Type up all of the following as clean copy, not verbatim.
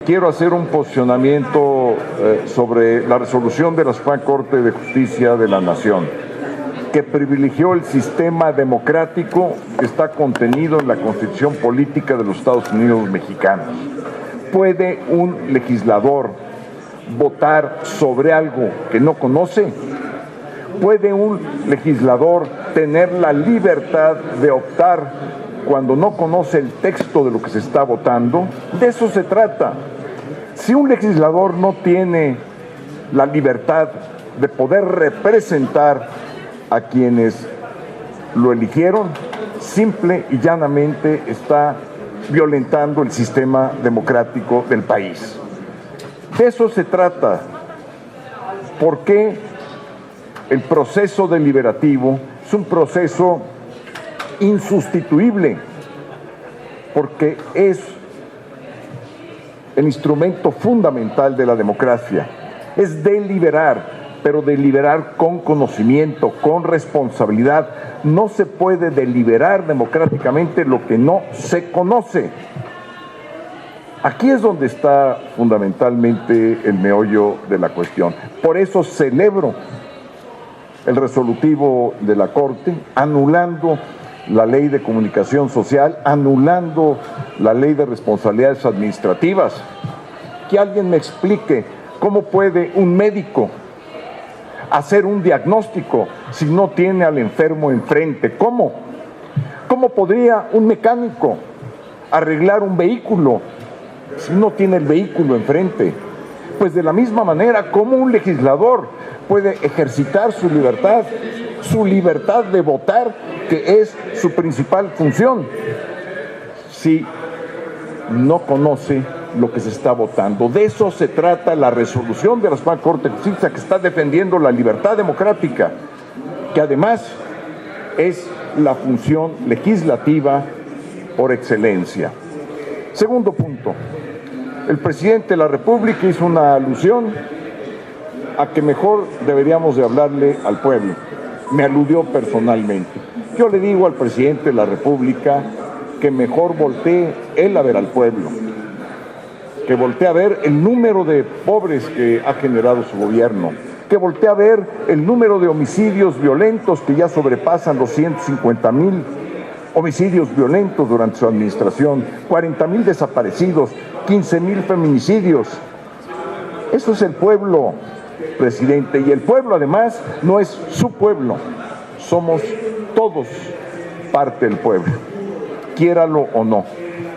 Quiero hacer un posicionamiento sobre la resolución de la Suprema Corte de Justicia de la Nación, que privilegió el sistema democrático que está contenido en la Constitución Política de los Estados Unidos mexicanos. ¿Puede un legislador votar sobre algo que no conoce? ¿Puede un legislador tener la libertad de optar cuando no conoce el texto de lo que se está votando? De eso se trata. Si un legislador no tiene la libertad de poder representar a quienes lo eligieron, simple y llanamente está violentando el sistema democrático del país. De eso se trata. ¿Por qué el proceso deliberativo es un proceso insustituible? Porque es el instrumento fundamental de la democracia. Es deliberar, pero deliberar con conocimiento, con responsabilidad. No se puede deliberar democráticamente lo que no se conoce. Aquí es donde está fundamentalmente el meollo de la cuestión. Por eso celebro el resolutivo de la Corte, anulando la Ley de Comunicación Social, anulando la Ley de Responsabilidades Administrativas. Que alguien me explique cómo puede un médico hacer un diagnóstico si no tiene al enfermo enfrente. ¿Cómo? ¿Cómo podría un mecánico arreglar un vehículo si no tiene el vehículo enfrente? Pues de la misma manera, ¿cómo un legislador puede ejercitar su libertad de votar, que es su principal función, si no conoce lo que se está votando? De eso se trata la resolución de la Suprema Corte de Justicia, que está defendiendo la libertad democrática, que además es la función legislativa por excelencia. Segundo punto, el presidente de la República hizo una alusión a que mejor deberíamos de hablarle al pueblo. Me aludió personalmente. Yo le digo al presidente de la República que mejor voltee él a ver al pueblo, que voltee a ver el número de pobres que ha generado su gobierno, que voltee a ver el número de homicidios violentos que ya sobrepasan los 150,000 homicidios violentos durante su administración, 40,000 desaparecidos, 15,000 feminicidios. Eso es el pueblo, presidente, y el pueblo además no es su pueblo, somos todos parte del pueblo, quiéralo o no.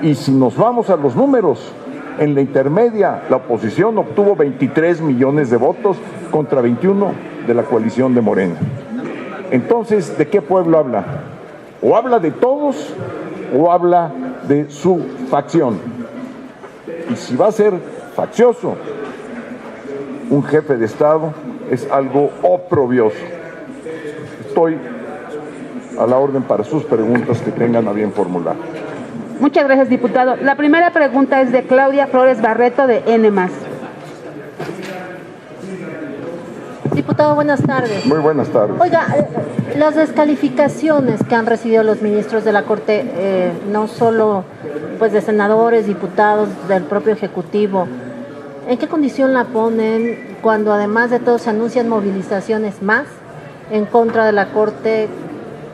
Y si nos vamos a los números, en la intermedia la oposición obtuvo 23 millones de votos contra 21 de la coalición de Morena. Entonces, ¿de qué pueblo habla? O habla de todos o habla de su facción. Y si va a ser faccioso un jefe de Estado, es algo oprobioso. Estoy a la orden para sus preguntas que tengan a bien formular. Muchas gracias, diputado. La primera pregunta es de Claudia Flores Barreto, de N+. Diputado, buenas tardes. Muy buenas tardes. Oiga, las descalificaciones que han recibido los ministros de la Corte, no solo pues de senadores, diputados, del propio Ejecutivo, ¿en qué condición la ponen cuando además de todo se anuncian movilizaciones más en contra de la Corte?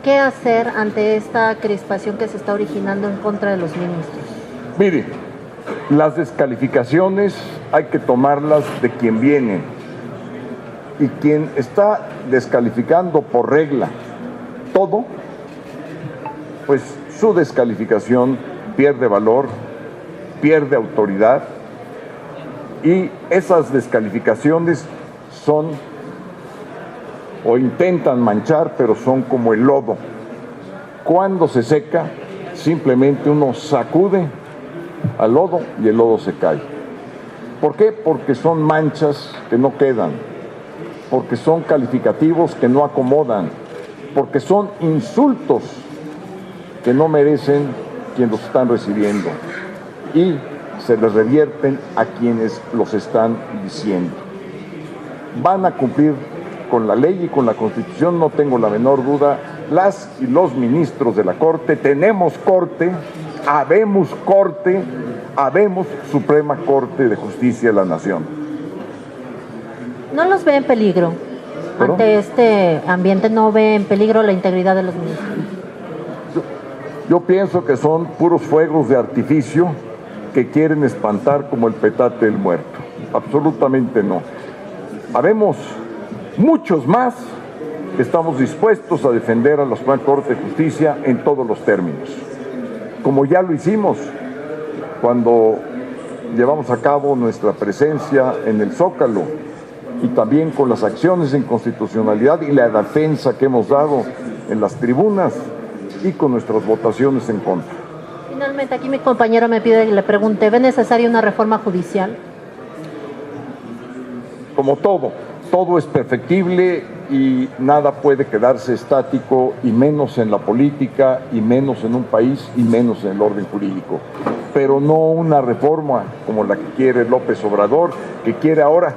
¿Qué hacer ante esta crispación que se está originando en contra de los ministros? Mire, las descalificaciones hay que tomarlas de quien viene. Y quien está descalificando por regla todo, pues su descalificación pierde valor, pierde autoridad, y esas descalificaciones son o intentan manchar, pero son como el lodo. Cuando se seca, simplemente uno sacude al lodo y el lodo se cae. ¿Por qué? Porque son manchas que no quedan, porque son calificativos que no acomodan, porque son insultos que no merecen quienes los están recibiendo y se les revierten a quienes los están diciendo. Van a cumplir con la ley y con la Constitución, no tengo la menor duda, las y los ministros de la Corte. Tenemos Corte, habemos Corte, habemos Suprema Corte de Justicia de la Nación. ¿No los ve en peligro? ¿Perdón? Ante este ambiente, ¿no ve en peligro la integridad de los ministros? Yo pienso que son puros fuegos de artificio que quieren espantar como el petate del muerto. Absolutamente no. Habemos muchos más que estamos dispuestos a defender a la Suprema Corte de Justicia en todos los términos, como ya lo hicimos cuando llevamos a cabo nuestra presencia en el Zócalo y también con las acciones en constitucionalidad y la defensa que hemos dado en las tribunas y con nuestras votaciones en contra. Finalmente, aquí mi compañero me pide que le pregunte, ¿ve necesaria una reforma judicial? Como todo es perfectible y nada puede quedarse estático, y menos en la política, y menos en un país, y menos en el orden jurídico. Pero no una reforma como la que quiere López Obrador, que quiere ahora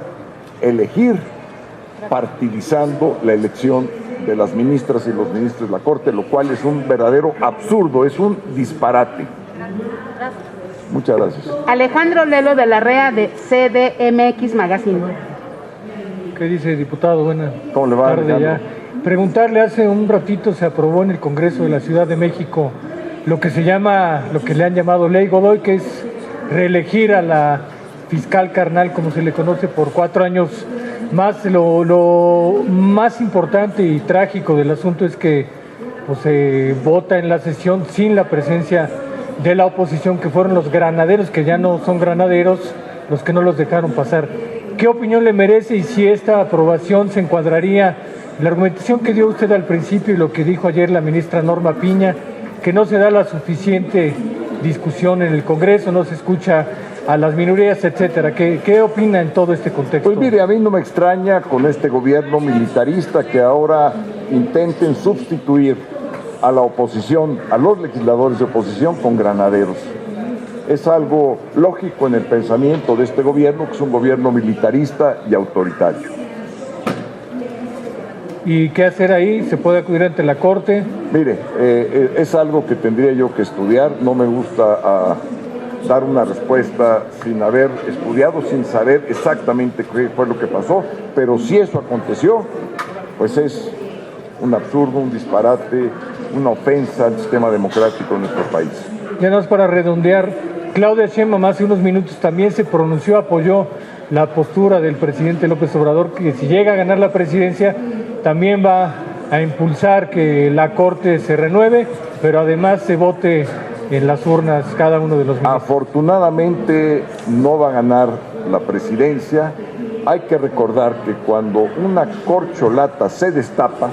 elegir partidizando la elección de las ministras y los ministros de la Corte, lo cual es un verdadero absurdo, es un disparate. Muchas gracias. Alejandro Lelo de la REA de CDMX Magazine. ¿Qué dice, diputado? Buenas ¿Cómo le va, tardes ya. Alejandro? Preguntarle, hace un ratito se aprobó en el Congreso de la Ciudad de México lo que le han llamado Ley Godoy, que es reelegir a la fiscal carnal, como se le conoce, por 4 años más. Lo más importante y trágico del asunto es que pues, se vota en la sesión sin la presencia de la oposición, que fueron los granaderos, que ya no son granaderos, los que no los dejaron pasar. ¿Qué opinión le merece y si esta aprobación se encuadraría en la argumentación que dio usted al principio y lo que dijo ayer la ministra Norma Piña, que no se da la suficiente discusión en el Congreso, no se escucha a las minorías, etcétera? ¿Qué opina en todo este contexto? Pues mire, a mí no me extraña con este gobierno militarista que ahora intenten sustituir a la oposición, a los legisladores de oposición con granaderos. Es algo lógico en el pensamiento de este gobierno, que es un gobierno militarista y autoritario. ¿Y qué hacer ahí? ¿Se puede acudir ante la Corte? Mire, es algo que tendría yo que estudiar. No me gusta dar una respuesta sin haber estudiado, sin saber exactamente qué fue lo que pasó, pero si eso aconteció, pues es un absurdo, un disparate, una ofensa al sistema democrático de nuestro país. Ya nada más para redondear, Claudia Sheinbaum hace unos minutos también se pronunció, apoyó la postura del presidente López Obrador, que si llega a ganar la presidencia también va a impulsar que la Corte se renueve, pero además se vote en las urnas cada uno de los ministros. Afortunadamente no va a ganar la presidencia. Hay que recordar que cuando una corcholata se destapa,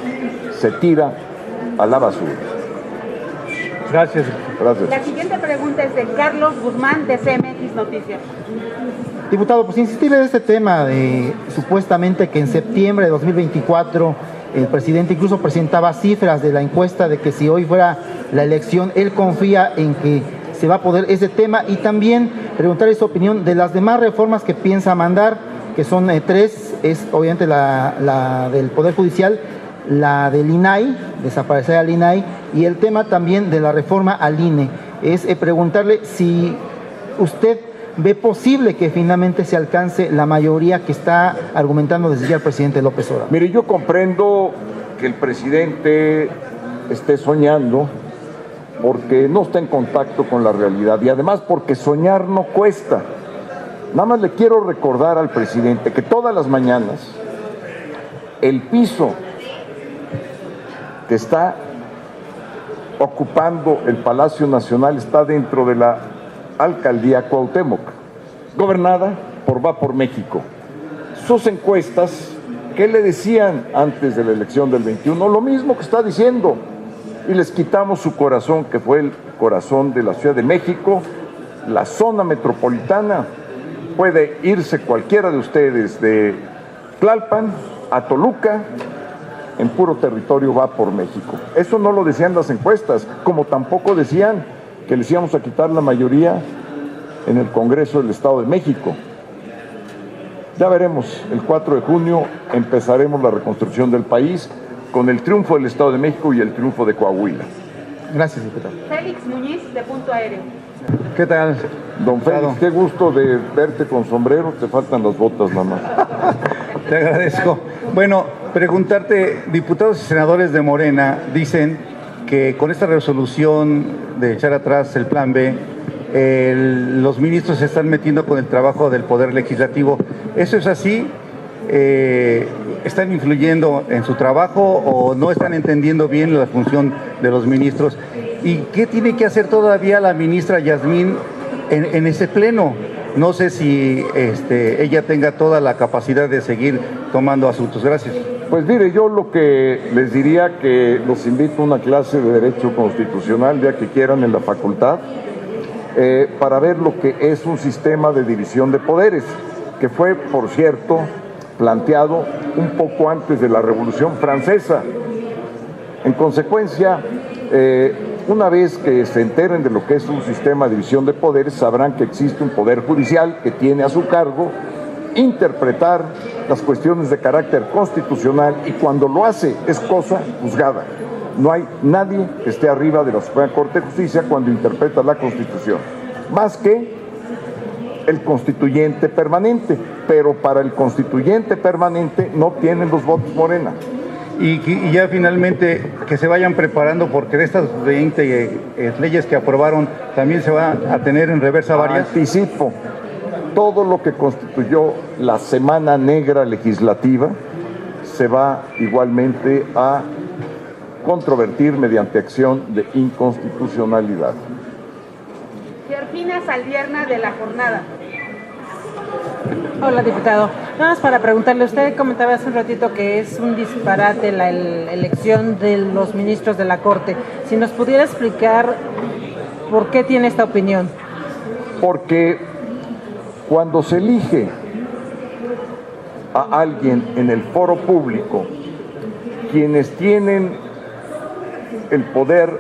se tira a la basura. Gracias. Gracias. La siguiente pregunta es de Carlos Guzmán de CMX Noticias. Diputado, pues insistir en este tema de supuestamente que en septiembre de 2024 el presidente incluso presentaba cifras de la encuesta de que si hoy fuera la elección, él confía en que se va a poder ese tema, y también preguntarle su opinión de las demás reformas que piensa mandar, que son 3, es obviamente la del Poder Judicial, la del INAI, desaparecer al INAI, y el tema también de la reforma al INE. Es preguntarle si usted ve posible que finalmente se alcance la mayoría que está argumentando desde ya el presidente López Obrador. Mire, yo comprendo que el presidente esté soñando porque no está en contacto con la realidad y además porque soñar no cuesta. Nada más le quiero recordar al presidente que todas las mañanas el piso que está ocupando el Palacio Nacional está dentro de la alcaldía Cuauhtémoc, gobernada por Va por México. Sus encuestas, ¿qué le decían antes de la elección del 21? Lo mismo que está diciendo. Y les quitamos su corazón, que fue el corazón de la Ciudad de México, la zona metropolitana. Puede irse cualquiera de ustedes de Tlalpan a Toluca, en puro territorio Va por México. Eso no lo decían las encuestas, como tampoco decían que les íbamos a quitar la mayoría en el Congreso del Estado de México. Ya veremos, el 4 de junio empezaremos la reconstrucción del país con el triunfo del Estado de México y el triunfo de Coahuila. Gracias, diputado. Félix Muñiz, de Punto Aéreo. ¿Qué tal? Don Félix, qué gusto de verte con sombrero, te faltan las botas nada más. Te agradezco. Bueno, preguntarte, diputados y senadores de Morena dicen que con esta resolución de echar atrás el Plan B, los ministros se están metiendo con el trabajo del Poder Legislativo. ¿Eso es así? ¿Están influyendo en su trabajo o no están entendiendo bien la función de los ministros? ¿Y qué tiene que hacer todavía la ministra Yasmín en ese pleno? No sé si ella tenga toda la capacidad de seguir tomando asuntos. Gracias. Pues mire, yo lo que les diría que los invito a una clase de Derecho Constitucional, ya que quieran, en la facultad, para ver lo que es un sistema de división de poderes, que fue, por cierto, planteado un poco antes de la Revolución Francesa. En consecuencia, una vez que se enteren de lo que es un sistema de división de poderes, sabrán que existe un poder judicial que tiene a su cargo interpretar las cuestiones de carácter constitucional, y cuando lo hace es cosa juzgada. No hay nadie que esté arriba de la Suprema Corte de Justicia cuando interpreta la Constitución, más que el constituyente permanente, pero para el constituyente permanente no tienen los votos Morena. Y ya finalmente que se vayan preparando, porque de estas 20 leyes que aprobaron también se va a tener en reversa varias. Anticipo, todo lo que constituyó la Semana Negra legislativa se va igualmente a controvertir mediante acción de inconstitucionalidad. Georgina Saldierna, de La Jornada. Hola, diputado. Nada más para preguntarle, usted comentaba hace un ratito que es un disparate la elección de los ministros de la Corte. Si nos pudiera explicar por qué tiene esta opinión. Porque cuando se elige a alguien en el foro público, quienes tienen el poder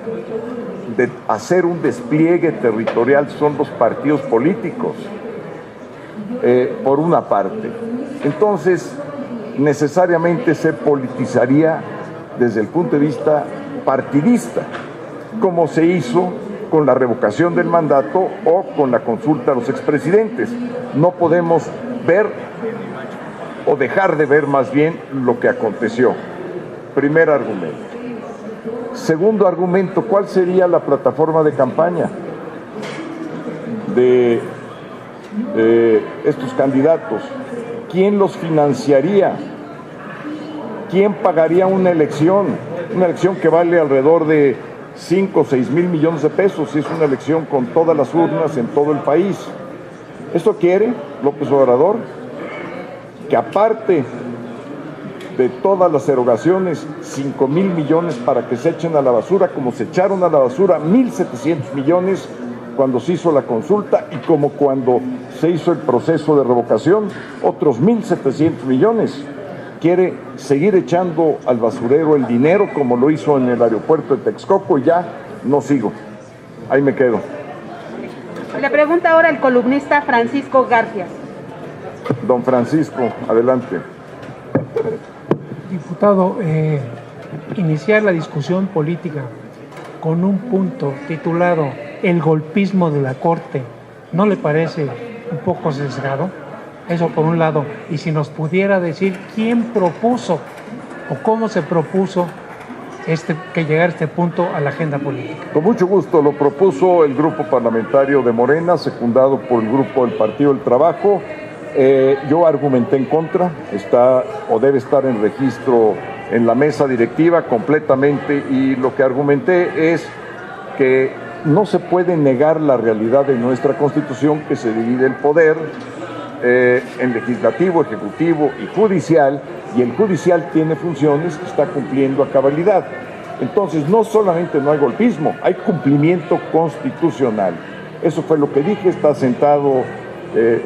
de hacer un despliegue territorial son los partidos políticos, por una parte. Entonces, necesariamente se politizaría desde el punto de vista partidista, como se hizo con la revocación del mandato o con la consulta a los expresidentes. No podemos ver o dejar de ver más bien lo que aconteció. Primer argumento. Segundo argumento, ¿cuál sería la plataforma de campaña de estos candidatos? ¿Quién los financiaría? ¿Quién pagaría una elección? Una elección que vale alrededor de 5 o 6 mil millones de pesos, y es una elección con todas las urnas en todo el país. ¿Esto quiere López Obrador? Que aparte de todas las erogaciones, 5 mil millones para que se echen a la basura, como se echaron a la basura 1.700 millones cuando se hizo la consulta, y como cuando se hizo el proceso de revocación, otros 1.700 millones. Quiere seguir echando al basurero el dinero como lo hizo en el aeropuerto de Texcoco, y ya no sigo. Ahí me quedo. Le pregunta ahora el columnista Francisco García. Don Francisco, adelante. Diputado, iniciar la discusión política con un punto titulado El golpismo de la Corte, ¿no le parece un poco sesgado? Eso por un lado. Y si nos pudiera decir quién propuso o cómo se propuso que llegara este punto a la agenda política. Con mucho gusto, lo propuso el grupo parlamentario de Morena, secundado por el grupo del Partido del Trabajo. Yo argumenté en contra, está o debe estar en registro en la mesa directiva completamente, y lo que argumenté es que no se puede negar la realidad de nuestra Constitución, que se divide el poder en legislativo, ejecutivo y judicial, y el judicial tiene funciones que está cumpliendo a cabalidad. Entonces, no solamente no hay golpismo, hay cumplimiento constitucional. Eso fue lo que dije, está sentado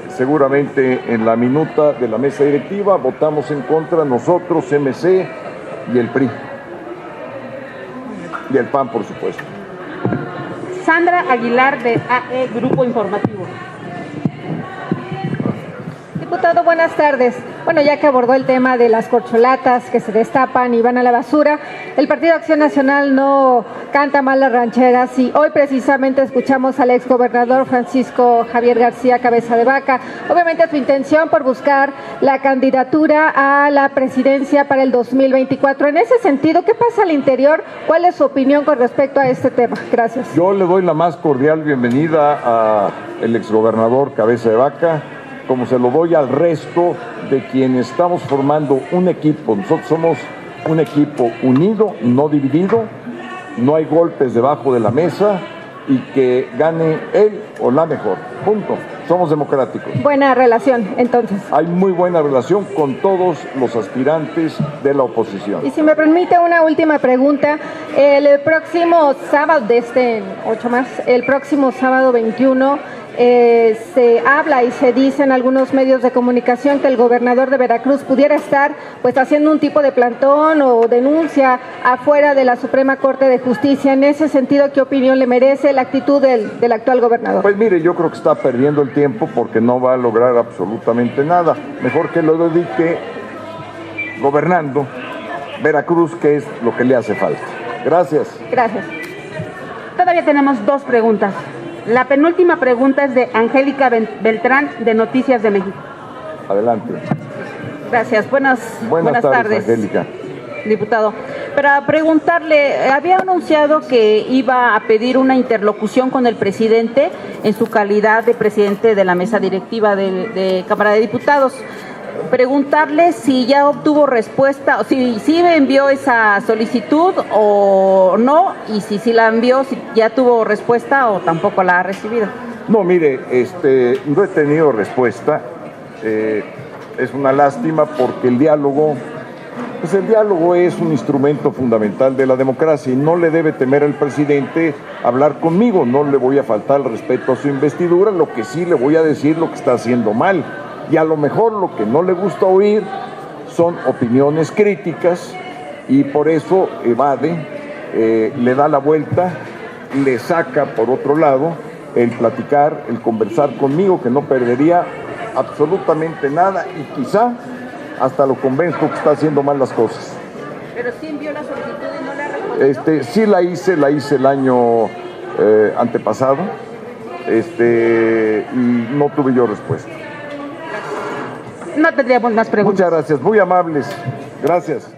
seguramente en la minuta de la mesa directiva. Votamos en contra nosotros, MC y el PRI. Y el PAN, por supuesto. Sandra Aguilar, de AE Grupo Informativo. Diputado, buenas tardes. Bueno, ya que abordó el tema de las corcholatas que se destapan y van a la basura, el Partido Acción Nacional no canta mal las rancheras y hoy precisamente escuchamos al exgobernador Francisco Javier García Cabeza de Vaca. Obviamente su intención por buscar la candidatura a la presidencia para el 2024. En ese sentido, ¿qué pasa al interior? ¿Cuál es su opinión con respecto a este tema? Gracias. Yo le doy la más cordial bienvenida al exgobernador Cabeza de Vaca, como se lo doy al resto de quienes estamos formando un equipo. Nosotros somos un equipo unido, no dividido, no hay golpes debajo de la mesa y que gane él o la mejor. Punto. Somos democráticos. Buena relación, entonces. Hay muy buena relación con todos los aspirantes de la oposición. Y si me permite una última pregunta, el próximo sábado, el próximo sábado 21, se habla y se dice en algunos medios de comunicación que el gobernador de Veracruz pudiera estar pues haciendo un tipo de plantón o denuncia afuera de la Suprema Corte de Justicia. En ese sentido, ¿qué opinión le merece la actitud del actual gobernador? Pues mire, yo creo que está perdiendo el tiempo porque no va a lograr absolutamente nada. Mejor que lo dedique gobernando Veracruz, que es lo que le hace falta. Gracias. Gracias. Todavía tenemos dos preguntas. La penúltima pregunta es de Angélica Beltrán, de Noticias de México. Adelante. Gracias. Buenas tardes, Angélica. Diputado. Para preguntarle, había anunciado que iba a pedir una interlocución con el presidente en su calidad de presidente de la mesa directiva de Cámara de Diputados. Preguntarle si ya obtuvo respuesta, o si envió esa solicitud o no, y si la envió, si ya tuvo respuesta o tampoco la ha recibido. No, mire, no he tenido respuesta. Es una lástima porque el diálogo es un instrumento fundamental de la democracia y no le debe temer al presidente hablar conmigo. No le voy a faltar el respeto a su investidura, lo que sí le voy a decir lo que está haciendo mal. Y a lo mejor lo que no le gusta oír son opiniones críticas y por eso evade, le da la vuelta, le saca por otro lado el platicar, el conversar conmigo, que no perdería absolutamente nada y quizá hasta lo convenzco que está haciendo mal las cosas. Pero sí envió la solicitud y no la respondió. Sí la hice el año antepasado y no tuve yo respuesta. No tendríamos más preguntas. Muchas gracias, muy amables. Gracias.